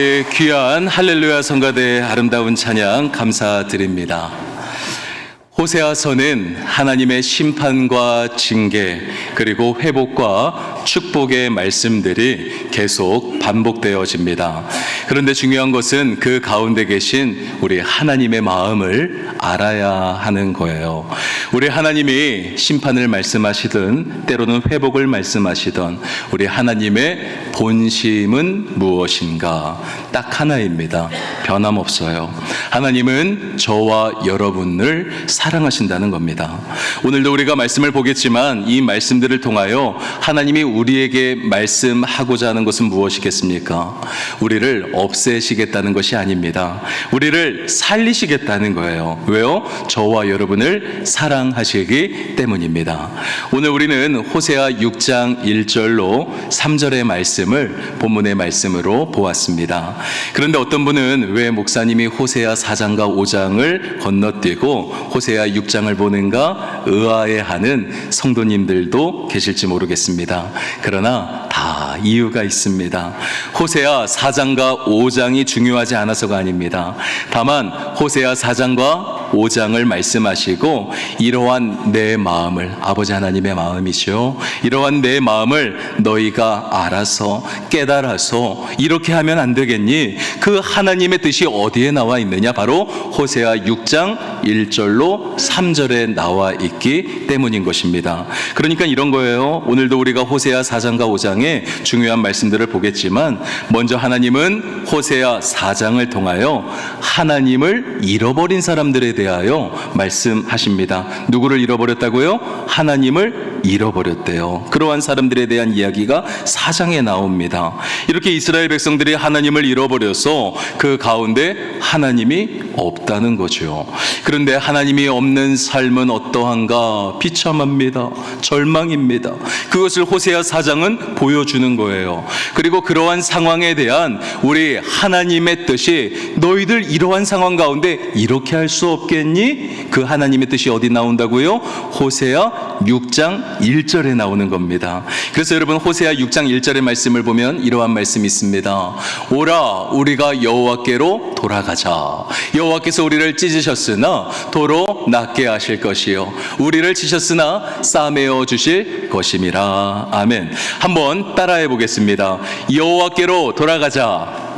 귀한 할렐루야 성가대의 아름다운 찬양 감사드립니다. 호세아서는 하나님의 심판과 징계 그리고 회복과 축복의 말씀들이 계속 반복되어집니다. 그런데 중요한 것은 그 가운데 계신 우리 하나님의 마음을 알아야 하는 거예요. 우리 하나님이 심판을 말씀하시든 때로는 회복을 말씀하시든 우리 하나님의 본심은 무엇인가? 딱 하나입니다. 변함없어요. 하나님은 저와 여러분을 사랑하신다는 겁니다. 오늘도 우리가 말씀을 보겠지만 이 말씀들을 통하여 하나님이 우리에게 말씀하고자 하는 것은 무엇이겠습니까? 우리를 없애시겠다는 것이 아닙니다. 우리를 살리시겠다는 거예요. 왜요? 저와 여러분을 사랑하시기 때문입니다. 오늘 우리는 호세아 6장 1절로 3절의 말씀을 본문의 말씀으로 보았습니다. 그런데 어떤 분은 왜 목사님이 호세아 4장과 5장을 건너뛰고 호세아 6장을 보는가 의아해하는 성도님들도 계실지 모르겠습니다. 그러나 다 이유가 있습니다. 호세아 4장과 5장이 중요하지 않아서가 아닙니다. 다만 호세아 4장과 5장을 말씀하시고 이러한 내 마음을, 아버지 하나님의 마음이시오, 이러한 내 마음을 너희가 알아서 깨달아서 이렇게 하면 안 되겠니? 그 하나님의 뜻이 어디에 나와 있느냐? 바로 호세아 6장 1절로 3절에 나와 있기 때문인 것입니다. 그러니까 이런 거예요. 오늘도 우리가 호세아 4장과 5장의 중요한 말씀들을 보겠지만 먼저 하나님은 호세아 4장을 통하여 하나님을 잃어버린 사람들에 대하여 말씀하십니다. 누구를 잃어버렸다고요? 하나님을 잃어버렸대요. 그러한 사람들에 대한 이야기가 4장에 나옵니다. 이렇게 이스라엘 백성들이 하나님을 잃어버려서 그 가운데 하나님이 없다는 거죠. 그런데 하나님이 없는 삶은 어떠한가? 비참합니다. 절망입니다. 그것을 호세아 4장은 보여주는 거예요. 그리고 그러한 상황에 대한 우리 하나님의 뜻이 너희들 이러한 상황 가운데 이렇게 할 수 없겠니? 그 하나님의 뜻이 어디 나온다고요? 호세아 6장 1절에 나오는 겁니다. 그래서 여러분 호세아 6장 1절의 말씀을 보면 이러한 말씀이 있습니다. 오라 우리가 여호와께로 돌아가자. 여호와께서 우리를 찢으셨으나 도로 낫게 하실 것이요 우리를 치셨으나 싸매어 주실 것임이라. 아멘. 한번 따라해 보겠습니다. 여호와께로 돌아가자.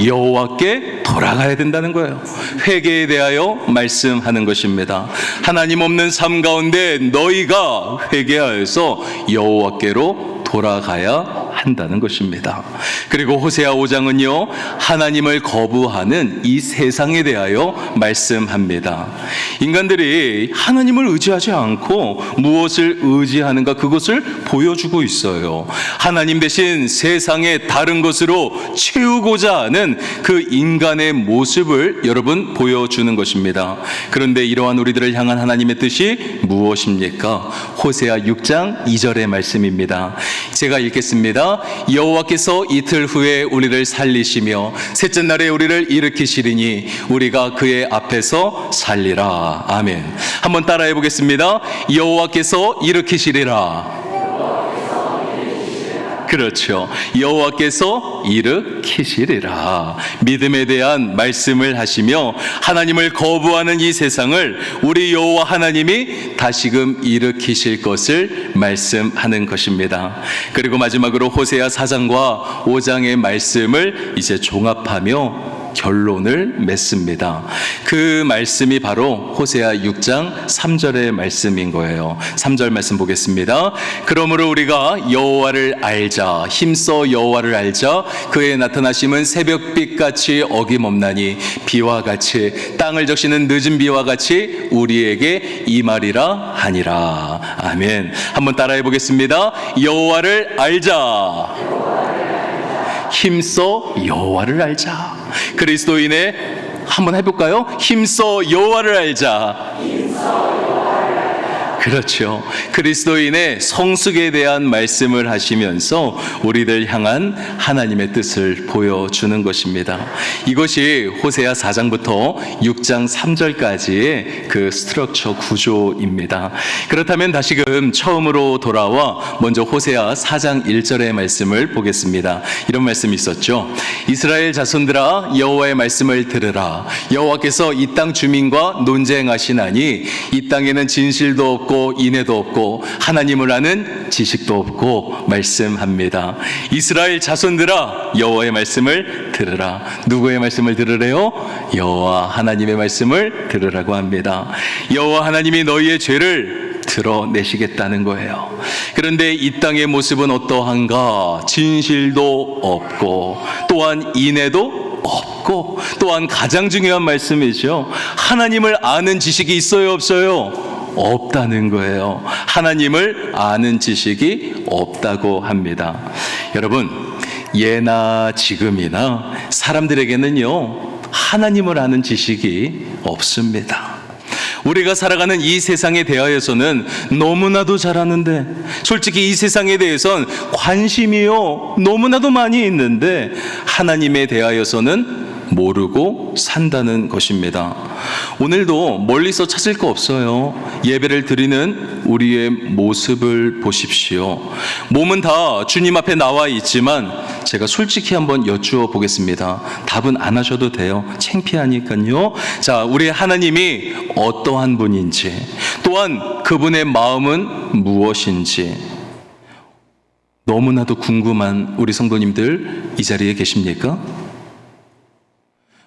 여호와께 돌아가야 된다는 거예요. 회개에 대하여 말씀하는 것입니다. 하나님 없는 삶 가운데 너희가 회개하여서 여호와께로 돌아가야 한다는 것입니다. 그리고 호세아 5장은요 하나님을 거부하는 이 세상에 대하여 말씀합니다. 인간들이 하나님을 의지하지 않고 무엇을 의지하는가 그것을 보여주고 있어요. 하나님 대신 세상의 다른 것으로 채우고자 하는 그 인간의 모습을 여러분 보여주는 것입니다. 그런데 이러한 우리들을 향한 하나님의 뜻이 무엇입니까? 호세아 6장 2절의 말씀입니다. 제가 읽겠습니다. 여호와께서 이틀 후에 우리를 살리시며 셋째 날에 우리를 일으키시리니 우리가 그의 앞에서 살리라. 아멘. 한번 따라해 보겠습니다. 여호와께서 일으키시리라. 그렇죠. 여호와께서 일으키시리라. 믿음에 대한 말씀을 하시며 하나님을 거부하는 이 세상을 우리 여호와 하나님이 다시금 일으키실 것을 말씀하는 것입니다. 그리고 마지막으로 호세아 4장과 5장의 말씀을 이제 종합하며 결론을 맺습니다. 그 말씀이 바로 호세아 6장 3절의 말씀인 거예요. 3절 말씀 보겠습니다. 그러므로 우리가 여호와를 알자. 힘써 여호와를 알자. 그의 나타나심은 새벽빛같이 어김없나니 비와 같이 땅을 적시는 늦은 비와 같이 우리에게 임하리라 하니라. 아멘. 한번 따라해 보겠습니다. 여호와를 알자. 힘써 여호와를 알자. 그리스도인의 한번 해볼까요? 힘써 여호와를 알자. 그렇죠. 그리스도인의 성숙에 대한 말씀을 하시면서 우리들 향한 하나님의 뜻을 보여주는 것입니다. 이것이 호세아 4장부터 6장 3절까지의 그 스트럭처 구조입니다. 그렇다면 다시금 처음으로 돌아와 먼저 호세아 4장 1절의 말씀을 보겠습니다. 이런 말씀이 있었죠. 이스라엘 자손들아 여호와의 말씀을 들으라. 여호와께서 이 땅 주민과 논쟁하시나니 이 땅에는 진실도 없고 인애도 없고 하나님을 아는 지식도 없고 말씀합니다. 이스라엘 자손들아 여호와의 말씀을 들으라. 누구의 말씀을 들으래요? 여호와 하나님의 말씀을 들으라고 합니다. 여호와 하나님이 너희의 죄를 드러내시겠다는 거예요. 그런데 이 땅의 모습은 어떠한가? 진실도 없고 또한 인애도 없고 또한 가장 중요한 말씀이죠. 하나님을 아는 지식이 있어요, 없어요? 없다는 거예요. 하나님을 아는 지식이 없다고 합니다. 여러분, 예나 지금이나 사람들에게는요, 하나님을 아는 지식이 없습니다. 우리가 살아가는 이 세상에 대하여서는 너무나도 잘 아는데, 솔직히 이 세상에 대해서는 관심이요 너무나도 많이 있는데 하나님에 대하여서는 모르고 산다는 것입니다. 오늘도 멀리서 찾을 거 없어요. 예배를 드리는 우리의 모습을 보십시오. 몸은 다 주님 앞에 나와 있지만 제가 솔직히 한번 여쭈어 보겠습니다. 답은 안 하셔도 돼요. 창피하니까요. 자, 우리 하나님이 어떠한 분인지, 또한 그분의 마음은 무엇인지 너무나도 궁금한 우리 성도님들 이 자리에 계십니까?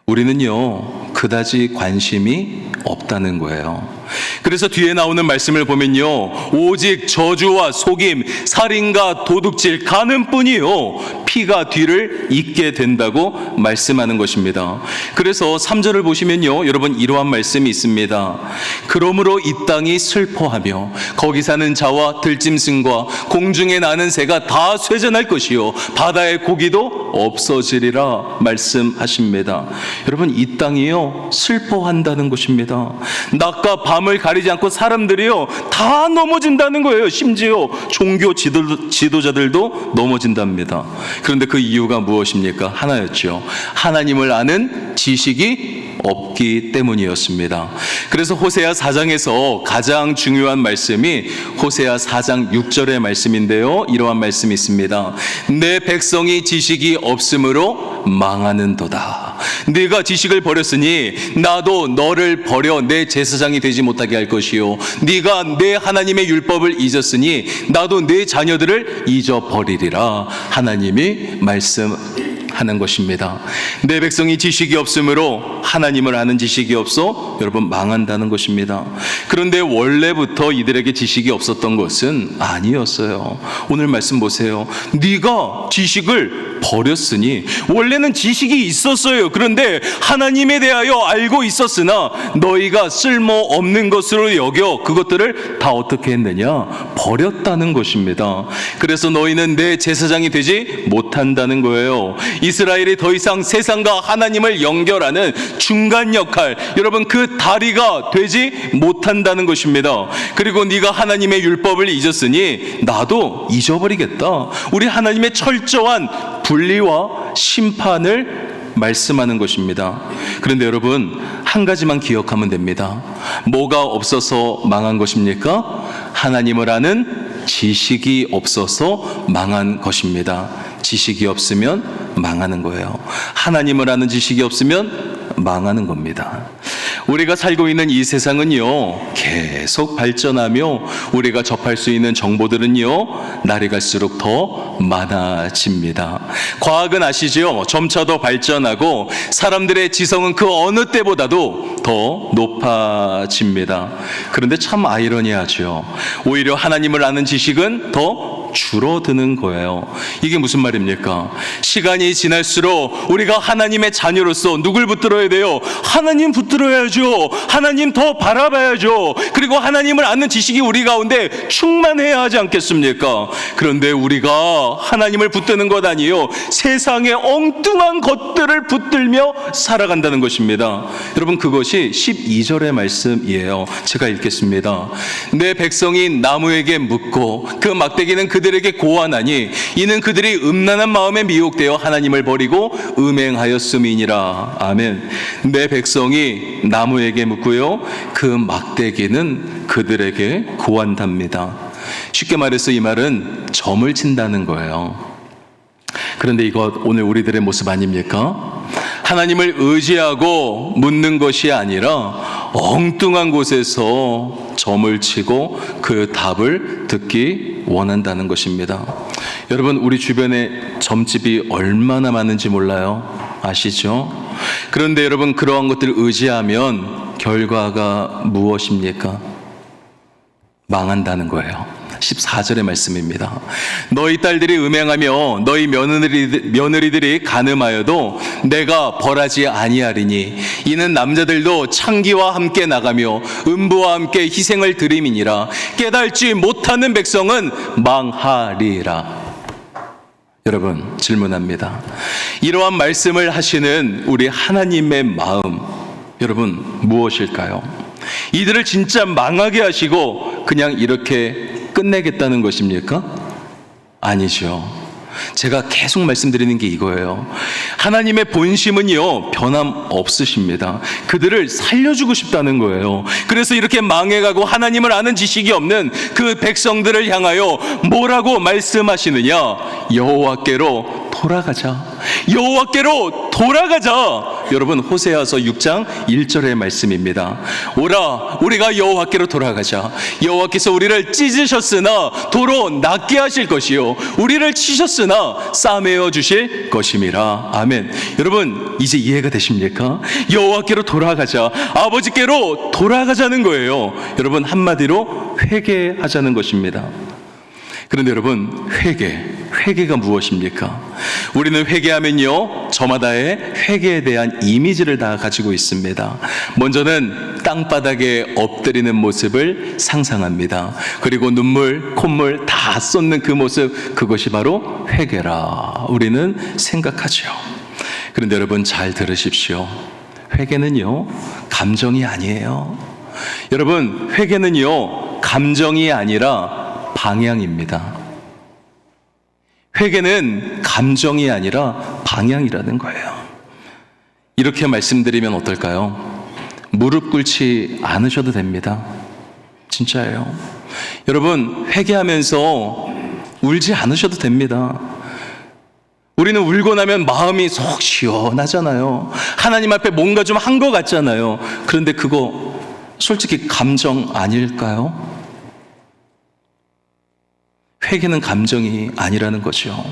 우리는요, 그다지 관심이 없다는 거예요. 그래서 뒤에 나오는 말씀을 보면요, 오직 저주와 속임, 살인과 도둑질, 간음뿐이요 피가 뒤를 잇게 된다고 말씀하는 것입니다. 그래서 3절을 보시면요, 여러분 이러한 말씀이 있습니다. 그러므로 이 땅이 슬퍼하며 거기 사는 자와 들짐승과 공중에 나는 새가 다 쇠잔할 것이요 바다의 고기도 없어지리라 말씀하십니다. 여러분, 이 땅이요 슬퍼한다는 것입니다. 낮과 밤을 가리지 않고 사람들이요 다 넘어진다는 거예요. 심지어 종교 지도자들도 넘어진답니다. 그런데 그 이유가 무엇입니까? 하나였죠. 하나님을 아는 지식이 없기 때문이었습니다. 그래서 호세아 4장에서 가장 중요한 말씀이 호세아 4장 6절의 말씀인데요, 이러한 말씀이 있습니다. 내 백성이 지식이 없으므로 망하는도다. 네가 지식을 버렸으니 나도 너를 버려 내 제사장이 되지 못하게 할 것이요 네가 내 하나님의 율법을 잊었으니 나도 내 자녀들을 잊어버리리라 하나님이 말씀하는 것입니다. 내 백성이 지식이 없으므로 하나님을 아는 지식이 없어 여러분 망한다는 것입니다. 그런데 원래부터 이들에게 지식이 없었던 것은 아니었어요. 오늘 말씀 보세요. 네가 지식을 버렸으니, 원래는 지식이 있었어요. 그런데 하나님에 대하여 알고 있었으나 너희가 쓸모없는 것으로 여겨 그것들을 다 어떻게 했느냐? 버렸다는 것입니다. 그래서 너희는 내 제사장이 되지 못한다는 거예요. 이스라엘이 더 이상 세상과 하나님을 연결하는 중간 역할, 여러분 그 다리가 되지 못한다는 것입니다. 그리고 네가 하나님의 율법을 잊었으니 나도 잊어버리겠다. 우리 하나님의 철저한 분리와 심판을 말씀하는 것입니다. 그런데 여러분, 한 가지만 기억하면 됩니다. 뭐가 없어서 망한 것입니까? 하나님을 아는 지식이 없어서 망한 것입니다. 지식이 없으면 망하는 거예요. 하나님을 아는 지식이 없으면 망하는 겁니다. 우리가 살고 있는 이 세상은요 계속 발전하며 우리가 접할 수 있는 정보들은요 날이 갈수록 더 많아집니다. 과학은 아시죠? 점차 더 발전하고 사람들의 지성은 그 어느 때보다도 더 높아집니다. 그런데 참 아이러니하죠. 오히려 하나님을 아는 지식은 더 줄어드는 거예요. 이게 무슨 말입니까? 시간이 지날수록 우리가 하나님의 자녀로서 누굴 붙들어야 돼요? 하나님 붙들어야죠. 하나님 더 바라봐야죠. 그리고 하나님을 아는 지식이 우리 가운데 충만해야 하지 않겠습니까? 그런데 우리가 하나님을 붙드는 것 아니에요. 세상의 엉뚱한 것들을 붙들며 살아간다는 것입니다. 여러분, 그것이 이것이 12절의 말씀이에요. 제가 읽겠습니다. 내 백성이 나무에게 묻고 그 막대기는 그들에게 고하나니 이는 그들이 음란한 마음에 미혹되어 하나님을 버리고 음행하였음이니라. 아멘. 내 백성이 나무에게 묻고요, 그 막대기는 그들에게 고한답니다. 쉽게 말해서 이 말은 점을 친다는 거예요. 그런데 이것 오늘 우리들의 모습 아닙니까? 하나님을 의지하고 묻는 것이 아니라 엉뚱한 곳에서 점을 치고 그 답을 듣기 원한다는 것입니다. 여러분, 우리 주변에 점집이 얼마나 많은지 몰라요? 아시죠? 그런데 여러분, 그러한 것들을 의지하면 결과가 무엇입니까? 망한다는 거예요. 14절의 말씀입니다. 너희 딸들이 음행하며 너희 며느리들이 간음하여도 내가 벌하지 아니하리니 이는 남자들도 창기와 함께 나가며 음부와 함께 희생을 드림이니라. 깨달지 못하는 백성은 망하리라. 여러분, 질문합니다. 이러한 말씀을 하시는 우리 하나님의 마음, 여러분 무엇일까요? 이들을 진짜 망하게 하시고 그냥 이렇게 끝내겠다는 것입니까? 아니죠. 제가 계속 말씀드리는 게 이거예요. 하나님의 본심은요, 변함없으십니다. 그들을 살려주고 싶다는 거예요. 그래서 이렇게 망해가고 하나님을 아는 지식이 없는 그 백성들을 향하여 뭐라고 말씀하시느냐? 여호와께로 돌아가자. 여호와께로 돌아가자. 여러분, 호세아서 6장 1절의 말씀입니다. 오라, 우리가 여호와께로 돌아가자. 여호와께서 우리를 찢으셨으나 도로 낫게 하실 것이요 우리를 치셨으나 싸매어 주실 것임이라. 아멘. 여러분, 이제 이해가 되십니까? 여호와께로 돌아가자. 아버지께로 돌아가자는 거예요. 여러분, 한마디로 회개하자는 것입니다. 그런데 여러분, 회개가 무엇입니까? 우리는 회개하면요, 저마다의 회개에 대한 이미지를 다 가지고 있습니다. 먼저는 땅바닥에 엎드리는 모습을 상상합니다. 그리고 눈물, 콧물 다 쏟는 그 모습, 그것이 바로 회개라 우리는 생각하죠. 그런데 여러분, 잘 들으십시오. 회개는요, 감정이 아니에요. 여러분, 회개는요, 감정이 아니라 방향입니다. 회개는 감정이 아니라 방향이라는 거예요. 이렇게 말씀드리면 어떨까요? 무릎 꿇지 않으셔도 됩니다. 진짜예요. 여러분, 회개하면서 울지 않으셔도 됩니다. 우리는 울고 나면 마음이 속 시원하잖아요. 하나님 앞에 뭔가 좀 한 것 같잖아요. 그런데 그거 솔직히 감정 아닐까요? 회개는 감정이 아니라는 거죠.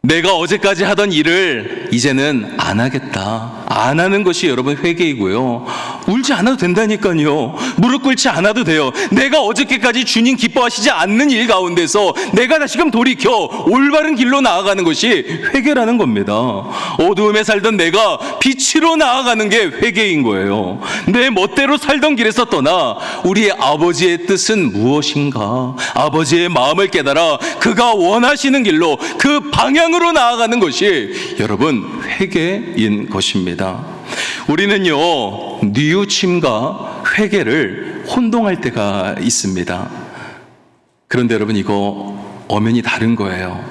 내가 어제까지 하던 일을 이제는 안 하겠다. 안 하는 것이 여러분 회개이고요. 울지 않아도 된다니까요. 무릎 꿇지 않아도 돼요. 내가 어저께까지 주님 기뻐하시지 않는 일 가운데서 내가 다시금 돌이켜 올바른 길로 나아가는 것이 회개라는 겁니다. 어두움에 살던 내가 빛으로 나아가는 게 회개인 거예요. 내 멋대로 살던 길에서 떠나 우리의 아버지의 뜻은 무엇인가? 아버지의 마음을 깨달아 그가 원하시는 길로 그 방향으로 나아가는 것이 여러분 회개인 것입니다. 우리는요, 뉘우침과 회개를 혼동할 때가 있습니다. 그런데 여러분, 이거 엄연히 다른 거예요.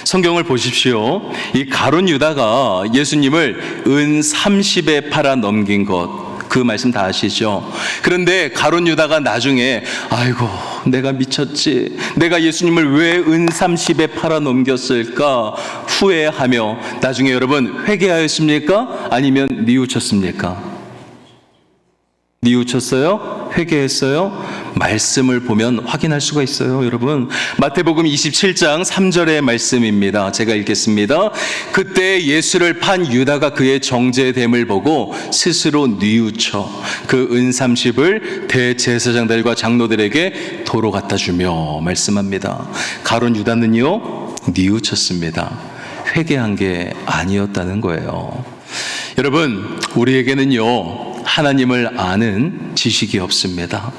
성경을 보십시오. 이 가룟 유다가 예수님을 은 30에 팔아 넘긴 것, 그 말씀 다 아시죠? 그런데 가룟 유다가 나중에 아이고 내가 미쳤지, 내가 예수님을 왜 은 30에 팔아 넘겼을까 후회하며 나중에 여러분 회개하였습니까? 아니면 뉘우쳤습니까? 뉘우쳤어요? 회개했어요? 말씀을 보면 확인할 수가 있어요. 여러분, 마태복음 27장 3절의 말씀입니다. 제가 읽겠습니다. 그때 예수를 판 유다가 그의 정죄됨을 보고 스스로 뉘우쳐 그 은 30을 대제사장들과 장로들에게 도로 갖다 주며 말씀합니다. 가룟 유다는요, 뉘우쳤습니다. 회개한 게 아니었다는 거예요. 여러분, 우리에게는요, 하나님을 아는 지식이 없습니다.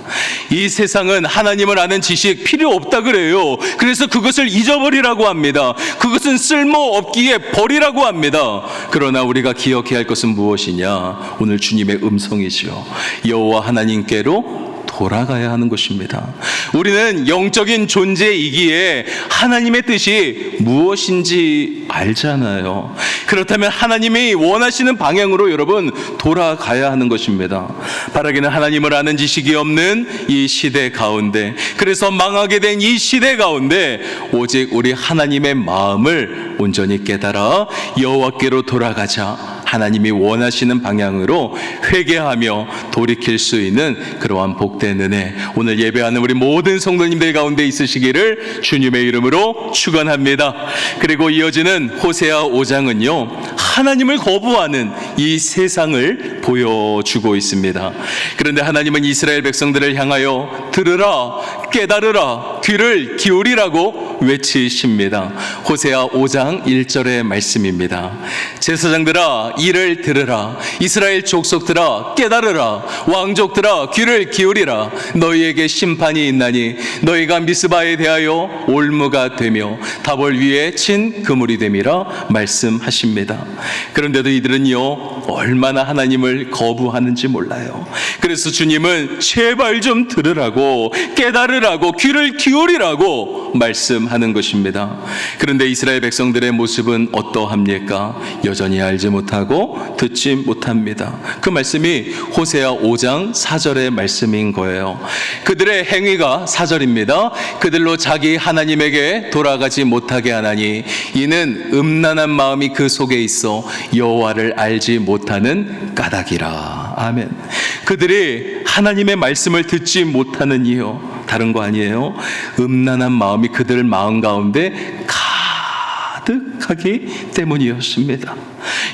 이 세상은 하나님을 아는 지식 필요 없다 그래요. 그래서 그것을 잊어버리라고 합니다. 그것은 쓸모없기에 버리라고 합니다. 그러나 우리가 기억해야 할 것은 무엇이냐? 오늘 주님의 음성이죠. 여호와 하나님께로 돌아가야 하는 것입니다. 우리는 영적인 존재이기에 하나님의 뜻이 무엇인지 알잖아요. 그렇다면 하나님이 원하시는 방향으로 여러분 돌아가야 하는 것입니다. 바라기는 하나님을 아는 지식이 없는 이 시대 가운데, 그래서 망하게 된 이 시대 가운데 오직 우리 하나님의 마음을 온전히 깨달아 여호와께로 돌아가자, 하나님이 원하시는 방향으로 회개하며 돌이킬 수 있는 그러한 복된 은혜, 오늘 예배하는 우리 모든 성도님들 가운데 있으시기를 주님의 이름으로 축원합니다. 그리고 이어지는 호세아 5장은요, 하나님을 거부하는 이 세상을 보여주고 있습니다. 그런데 하나님은 이스라엘 백성들을 향하여 들으라, 깨달으라, 귀를 기울이라고 외치십니다. 호세아 5장 1절의 말씀입니다. 제사장들아, 이를 들으라. 이스라엘 족속들아, 깨달으라. 왕족들아, 귀를 기울이라. 너희에게 심판이 있나니 너희가 미스바에 대하여 올무가 되며 다볼 위에 친 그물이 됨이라 말씀하십니다. 그런데도 이들은요, 얼마나 하나님을 거부하는지 몰라요. 그래서 주님은 제발 좀 들으라고, 깨달으라고, 귀를 기울이라고 말씀하는 것입니다. 그런데 이스라엘 백성들의 모습은 어떠합니까? 여전히 알지 못하고 듣지 못합니다. 그 말씀이 호세아 5장 4절의 말씀인 거예요. 그들의 행위가 4절입니다. 그들로 자기 하나님에게 돌아가지 못하게 하나니 이는 음란한 마음이 그 속에 있어 여호와를 알지 못하는 까닭이라. 아멘. 그들이 하나님의 말씀을 듣지 못하는 이유, 다른 거 아니에요. 음란한 마음이 그들 마음 가운데 가득하기 때문이었습니다.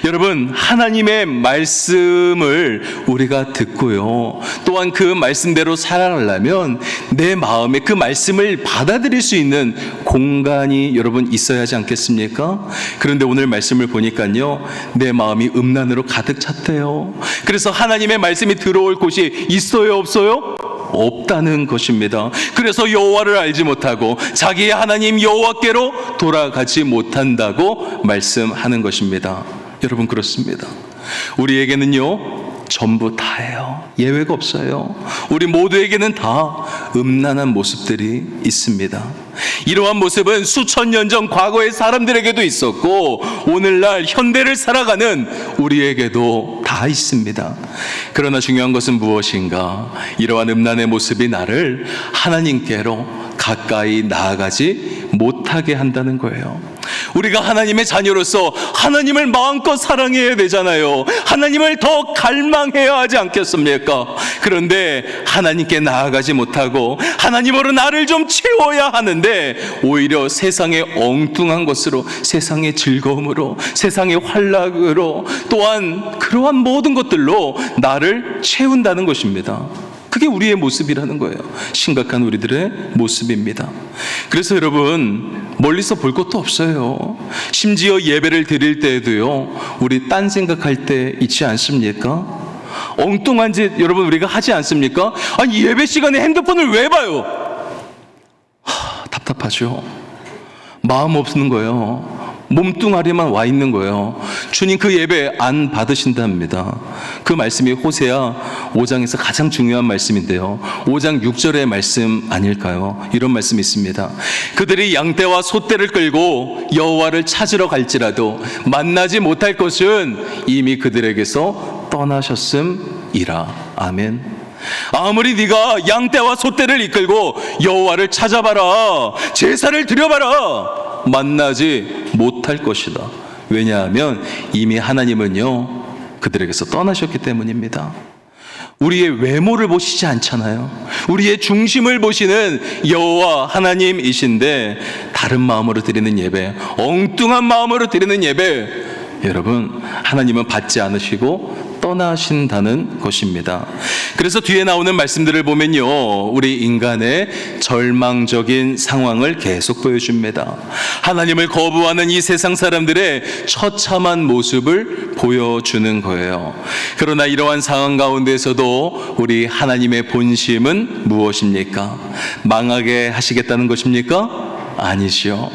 여러분, 하나님의 말씀을 우리가 듣고요, 또한 그 말씀대로 살아가려면 내 마음에 그 말씀을 받아들일 수 있는 공간이 여러분 있어야 하지 않겠습니까? 그런데 오늘 말씀을 보니까요, 내 마음이 음란으로 가득 찼대요. 그래서 하나님의 말씀이 들어올 곳이 있어요, 없어요? 없다는 것입니다. 그래서 여호와를 알지 못하고 자기의 하나님 여호와께로 돌아가지 못한다고 말씀하는 것입니다. 여러분, 그렇습니다. 우리에게는요, 전부 다예요. 예외가 없어요. 우리 모두에게는 다 음란한 모습들이 있습니다. 이러한 모습은 수천 년 전 과거의 사람들에게도 있었고 오늘날 현대를 살아가는 우리에게도 다 있습니다. 그러나 중요한 것은 무엇인가? 이러한 음란의 모습이 나를 하나님께로 가까이 나아가지 못하게 한다는 거예요. 우리가 하나님의 자녀로서 하나님을 마음껏 사랑해야 되잖아요. 하나님을 더 갈망해야 하지 않겠습니까? 그런데 하나님께 나아가지 못하고 하나님으로 나를 좀 채워야 하는데 오히려 세상의 엉뚱한 것으로, 세상의 즐거움으로, 세상의 환락으로, 또한 그러한 모든 것들로 나를 채운다는 것입니다. 그게 우리의 모습이라는 거예요. 심각한 우리들의 모습입니다. 그래서 여러분, 멀리서 볼 것도 없어요. 심지어 예배를 드릴 때에도요, 우리 딴 생각할 때 있지 않습니까? 엉뚱한 짓 여러분 우리가 하지 않습니까? 아니, 예배 시간에 핸드폰을 왜 봐요? 답답하죠. 마음 없는 거예요. 몸뚱아리만 와 있는 거예요. 주님 그 예배 안 받으신답니다. 그 말씀이 호세아 5장에서 가장 중요한 말씀인데요, 5장 6절의 말씀 아닐까요? 이런 말씀이 있습니다. 그들이 양떼와 소떼를 끌고 여호와를 찾으러 갈지라도 만나지 못할 것은 이미 그들에게서 떠나셨음이라. 아멘. 아무리 네가 양떼와 소떼를 이끌고 여호와를 찾아봐라, 제사를 드려봐라, 만나지 못할 것이다. 왜냐하면 이미 하나님은요, 그들에게서 떠나셨기 때문입니다. 우리의 외모를 보시지 않잖아요. 우리의 중심을 보시는 여호와 하나님이신데 다른 마음으로 드리는 예배, 엉뚱한 마음으로 드리는 예배, 여러분, 하나님은 받지 않으시고 떠나신다는 것입니다. 그래서 뒤에 나오는 말씀들을 보면요, 우리 인간의 절망적인 상황을 계속 보여줍니다. 하나님을 거부하는 이 세상 사람들의 처참한 모습을 보여주는 거예요. 그러나 이러한 상황 가운데서도 우리 하나님의 본심은 무엇입니까? 망하게 하시겠다는 것입니까? 아니시요.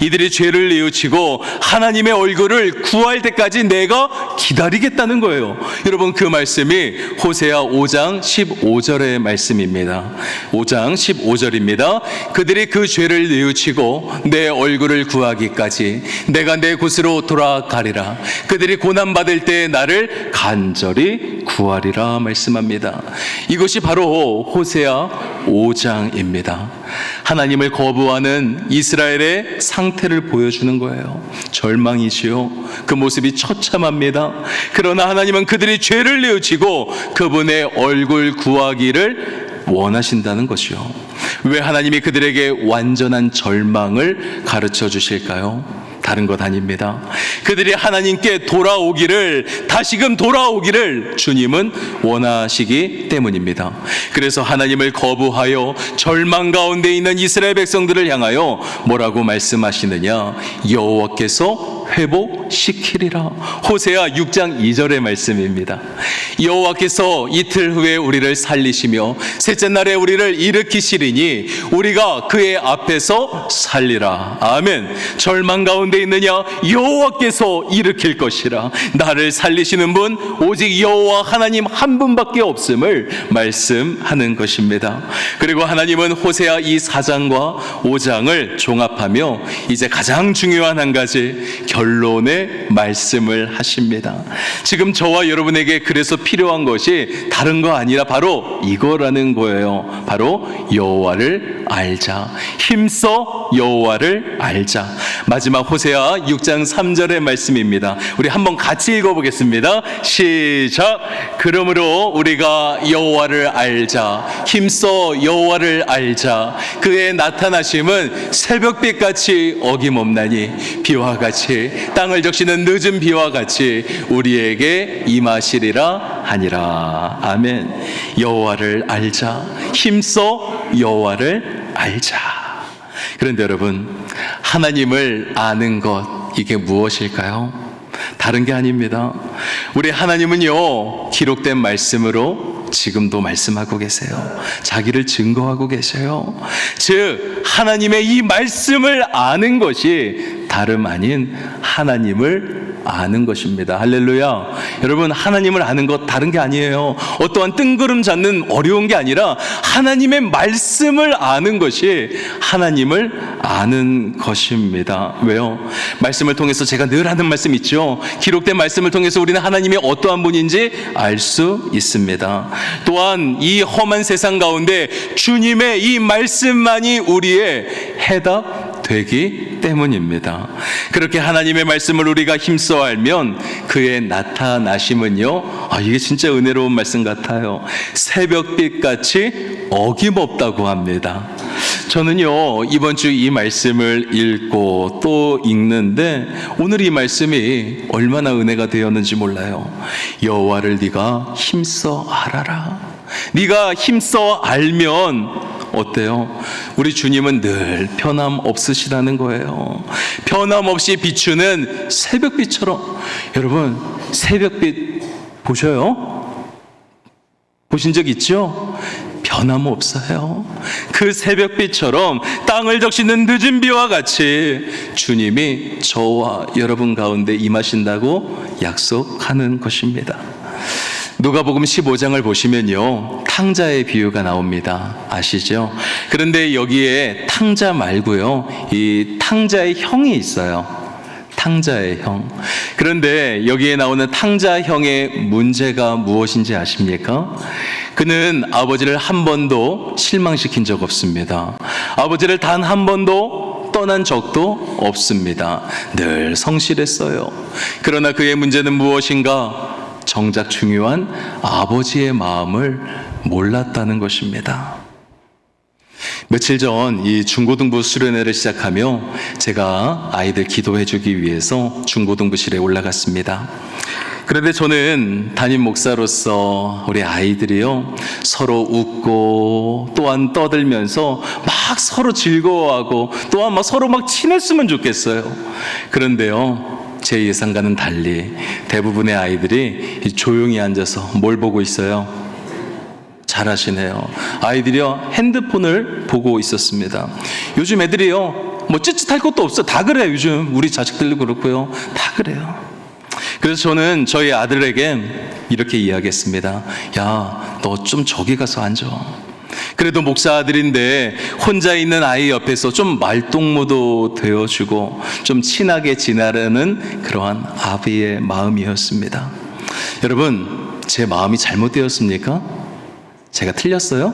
이들이 죄를 뉘우치고 하나님의 얼굴을 구할 때까지 내가 기다리겠다는 거예요. 여러분, 그 말씀이 호세아 5장 15절의 말씀입니다. 5장 15절입니다. 그들이 그 죄를 뉘우치고 내 얼굴을 구하기까지 내가 내 곳으로 돌아가리라. 그들이 고난받을 때 나를 간절히 구하리라 말씀합니다. 이것이 바로 호세아 5장입니다. 하나님을 거부하는 이스라엘의 상태를 보여주는 거예요. 절망이지요. 그 모습이 처참합니다. 그러나 하나님은 그들이 죄를 뉘우치고 그분의 얼굴 구하기를 원하신다는 것이요. 왜 하나님이 그들에게 완전한 절망을 가르쳐 주실까요? 다른 것 아닙니다. 그들이 하나님께 돌아오기를, 다시금 돌아오기를 주님은 원하시기 때문입니다. 그래서 하나님을 거부하여 절망 가운데 있는 이스라엘 백성들을 향하여 뭐라고 말씀하시느냐? 여호와께서 회복시키리라. 호세아 6장 2절의 말씀입니다. 여호와께서 이틀 후에 우리를 살리시며 셋째 날에 우리를 일으키시리니 우리가 그의 앞에서 살리라. 아멘. 절망 가운데 있느냐? 여호와께서 일으킬 것이라. 나를 살리시는 분 오직 여호와 하나님 한 분밖에 없음을 말씀하는 것입니다. 그리고 하나님은 호세아 이 4장과 5장을 종합하며 이제 가장 중요한 한 가지 결론의 말씀을 하십니다. 지금 저와 여러분에게 그래서 필요한 것이 다른 거 아니라 바로 이거라는 거예요. 바로 여호와를 알자. 힘써 여호와를 알자. 마지막 호세아 6장 3절의 말씀입니다. 우리 한번 같이 읽어보겠습니다. 시작. 그러므로 우리가 여호와를 알자. 힘써 여호와를 알자. 그의 나타나심은 새벽빛같이 어김없나니 비와 같이 땅을 적시는 늦은 비와 같이 우리에게 임하시리라 하니라. 아멘. 여호와를 알자. 힘써 여호와를 알자. 그런데 여러분, 하나님을 아는 것, 이게 무엇일까요? 다른 게 아닙니다. 우리 하나님은요, 기록된 말씀으로 지금도 말씀하고 계세요. 자기를 증거하고 계셔요. 즉 하나님의 이 말씀을 아는 것이 다름 아닌 하나님을 아는 것입니다. 할렐루야. 여러분, 하나님을 아는 것 다른 게 아니에요. 어떠한 뜬구름 잡는 어려운 게 아니라 하나님의 말씀을 아는 것이 하나님을 아는 것입니다. 왜요? 말씀을 통해서 제가 늘 하는 말씀 있죠. 기록된 말씀을 통해서 우리는 하나님이 어떠한 분인지 알 수 있습니다. 또한 이 험한 세상 가운데 주님의 이 말씀만이 우리의 해답 되기 때문입니다. 그렇게 하나님의 말씀을 우리가 힘써 알면 그의 나타나심은요, 이게 진짜 은혜로운 말씀 같아요. 새벽빛같이 어김없다고 합니다. 저는요, 이번 주 이 말씀을 읽고 또 읽는데 오늘 이 말씀이 얼마나 은혜가 되었는지 몰라요. 여호와를 네가 힘써 알아라. 네가 힘써 알면 어때요? 우리 주님은 늘 변함없으시다는 거예요. 변함없이 비추는 새벽빛처럼. 여러분, 새벽빛 보셔요? 보신 적 있죠? 변함없어요. 그 새벽빛처럼 땅을 적시는 늦은 비와 같이 주님이 저와 여러분 가운데 임하신다고 약속하는 것입니다. 누가복음 15장을 보시면요, 탕자의 비유가 나옵니다. 아시죠? 그런데 여기에 탕자 말고요, 이 탕자의 형이 있어요. 탕자의 형. 그런데 여기에 나오는 탕자 형의 문제가 무엇인지 아십니까? 그는 아버지를 한 번도 실망시킨 적 없습니다. 아버지를 단 한 번도 떠난 적도 없습니다. 늘 성실했어요. 그러나 그의 문제는 무엇인가? 정작 중요한 아버지의 마음을 몰랐다는 것입니다. 며칠 전 이 중고등부 수련회를 시작하며 제가 아이들 기도해 주기 위해서 중고등부실에 올라갔습니다. 그런데 저는 담임 목사로서 우리 아이들이요, 서로 웃고 또한 떠들면서 막 서로 즐거워하고 또한 막 서로 막 친했으면 좋겠어요. 그런데요, 제 예상과는 달리 대부분의 아이들이 조용히 앉아서 뭘 보고 있어요? 잘하시네요. 아이들이요, 핸드폰을 보고 있었습니다. 요즘 애들이요, 뭐 찌릿할 것도 없어. 다 그래요. 요즘 우리 자식들도 그렇고요, 다 그래요. 그래서 저는 저희 아들에게 이렇게 이야기했습니다. 야, 너 좀 저기 가서 앉아. 그래도 목사 아들인데 혼자 있는 아이 옆에서 좀 말동무도 되어주고 좀 친하게 지내라는 그러한 아비의 마음이었습니다. 여러분, 제 마음이 잘못되었습니까? 제가 틀렸어요?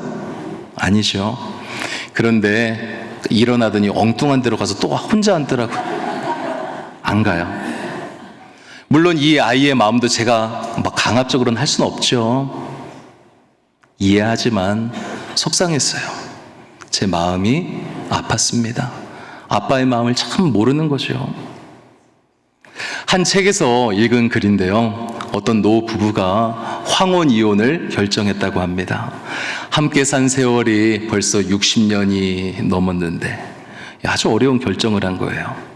아니죠. 그런데 일어나더니 엉뚱한 데로 가서 또 혼자 앉더라고요. 안 가요. 물론 이 아이의 마음도 제가 막 강압적으로는 할 수는 없죠. 이해하지만 속상했어요. 제 마음이 아팠습니다. 아빠의 마음을 참 모르는 거죠. 한 책에서 읽은 글인데요, 어떤 노 부부가 황혼 이혼을 결정했다고 합니다. 함께 산 세월이 벌써 60년이 넘었는데 아주 어려운 결정을 한 거예요.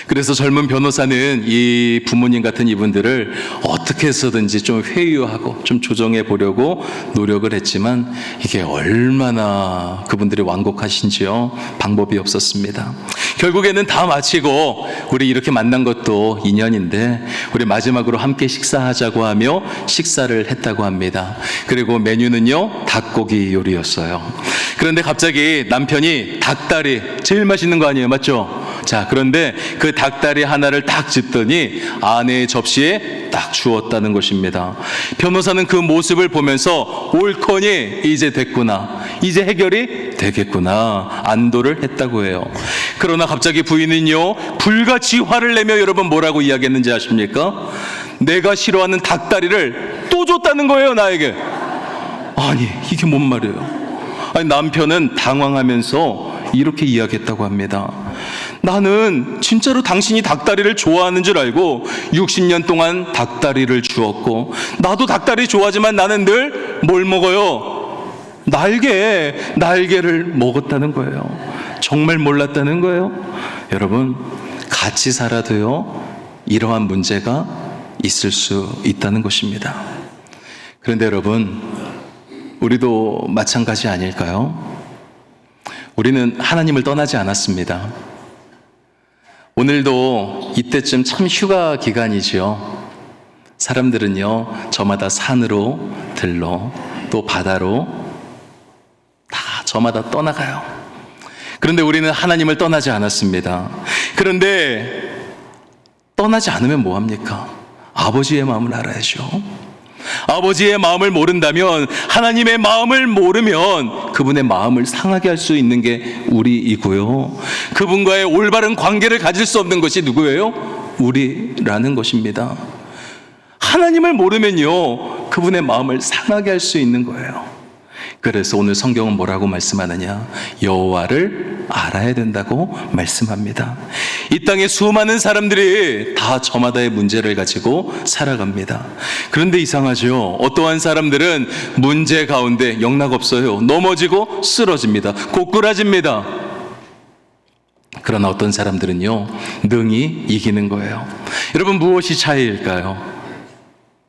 그래서 젊은 변호사는 이 부모님 같은 이분들을 어떻게 해서든지 좀 회유하고 좀 조정해 보려고 노력을 했지만 이게 얼마나 그분들이 완곡하신지요, 방법이 없었습니다. 결국에는 다 마치고 우리 이렇게 만난 것도 인연인데 우리 마지막으로 함께 식사하자고 하며 식사를 했다고 합니다. 그리고 메뉴는요, 닭고기 요리였어요. 그런데 갑자기 남편이 닭다리, 제일 맛있는 거 아니에요, 맞죠? 자, 그런데 그 닭다리 하나를 딱 집더니 아내의 접시에 딱 주었다는 것입니다. 변호사는 그 모습을 보면서 옳거니 이제 됐구나, 이제 해결이 되겠구나, 안도를 했다고 해요. 그러나 갑자기 부인은요, 불같이 화를 내며 여러분 뭐라고 이야기했는지 아십니까? 내가 싫어하는 닭다리를 또 줬다는 거예요, 나에게. 아니, 이게 뭔 말이에요? 아니, 남편은 당황하면서 이렇게 이야기했다고 합니다. 나는 진짜로 당신이 닭다리를 좋아하는 줄 알고 60년 동안 닭다리를 주었고, 나도 닭다리 좋아하지만 나는 늘 뭘 먹어요? 날개를 먹었다는 거예요. 정말 몰랐다는 거예요. 여러분, 같이 살아도요, 이러한 문제가 있을 수 있다는 것입니다. 그런데 여러분, 우리도 마찬가지 아닐까요? 우리는 하나님을 떠나지 않았습니다. 오늘도 이때쯤 참 휴가 기간이지요. 사람들은요, 저마다 산으로, 들로, 또 바다로 다 저마다 떠나가요. 그런데 우리는 하나님을 떠나지 않았습니다. 그런데 떠나지 않으면 뭐합니까? 아버지의 마음을 알아야죠. 아버지의 마음을 모른다면, 하나님의 마음을 모르면 그분의 마음을 상하게 할 수 있는 게 우리이고요, 그분과의 올바른 관계를 가질 수 없는 것이 누구예요? 우리라는 것입니다. 하나님을 모르면요, 그분의 마음을 상하게 할 수 있는 거예요. 그래서 오늘 성경은 뭐라고 말씀하느냐? 여호와를 알아야 된다고 말씀합니다. 이 땅에 수많은 사람들이 다 저마다의 문제를 가지고 살아갑니다. 그런데 이상하죠? 어떠한 사람들은 문제 가운데 영락없어요. 넘어지고 쓰러집니다. 고꾸라집니다. 그러나 어떤 사람들은요, 능히 이기는 거예요. 여러분, 무엇이 차이일까요?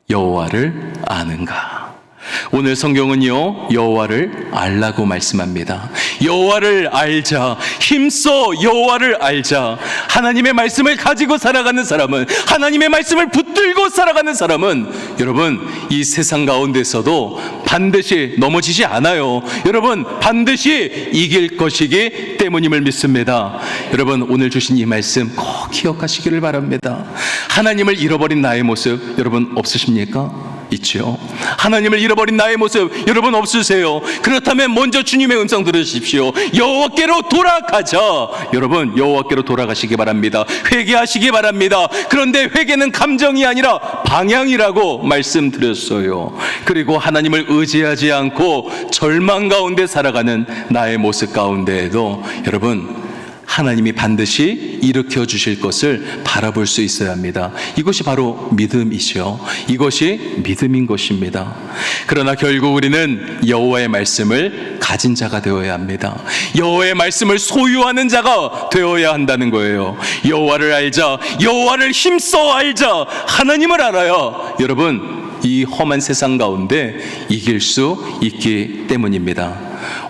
여호와를 아는가? 오늘 성경은요, 여호와를 알라고 말씀합니다. 여호와를 알자, 힘써 여호와를 알자. 하나님의 말씀을 가지고 살아가는 사람은, 하나님의 말씀을 붙들고 살아가는 사람은 여러분, 이 세상 가운데서도 반드시 넘어지지 않아요. 여러분, 반드시 이길 것이기 때문임을 믿습니다. 여러분, 오늘 주신 이 말씀 꼭 기억하시기를 바랍니다. 하나님을 잃어버린 나의 모습 여러분 없으십니까? 있죠. 하나님을 잃어버린 나의 모습 여러분 없으세요? 그렇다면 먼저 주님의 음성 들으십시오. 여호와께로 돌아가자. 여러분, 여호와께로 돌아가시기 바랍니다. 회개하시기 바랍니다. 그런데 회개는 감정이 아니라 방향이라고 말씀드렸어요. 그리고 하나님을 의지하지 않고 절망 가운데 살아가는 나의 모습 가운데에도 여러분, 하나님이 반드시 일으켜 주실 것을 바라볼 수 있어야 합니다. 이것이 바로 믿음이죠. 이것이 믿음인 것입니다. 그러나 결국 우리는 여호와의 말씀을 가진 자가 되어야 합니다. 여호와의 말씀을 소유하는 자가 되어야 한다는 거예요. 여호와를 알자, 여호와를 힘써 알자, 하나님을 알아야 여러분 이 험한 세상 가운데 이길 수 있기 때문입니다.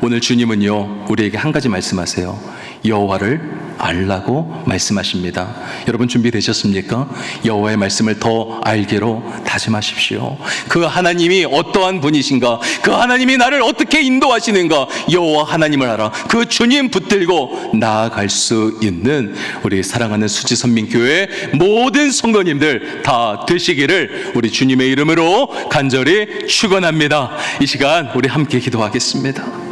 오늘 주님은요 우리에게 한 가지 말씀하세요. 여호와를 알라고 말씀하십니다. 여러분 준비되셨습니까? 여호와의 말씀을 더 알기로 다짐하십시오. 그 하나님이 어떠한 분이신가, 그 하나님이 나를 어떻게 인도하시는가, 여호와 하나님을 알아 그 주님 붙들고 나아갈 수 있는 우리 사랑하는 수지선민교회 모든 성도님들 다 되시기를 우리 주님의 이름으로 간절히 축원합니다. 이 시간 우리 함께 기도하겠습니다.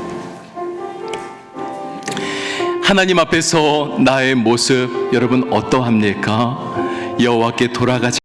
하나님 앞에서 나의 모습 여러분 어떠합니까? 여호와께 돌아가지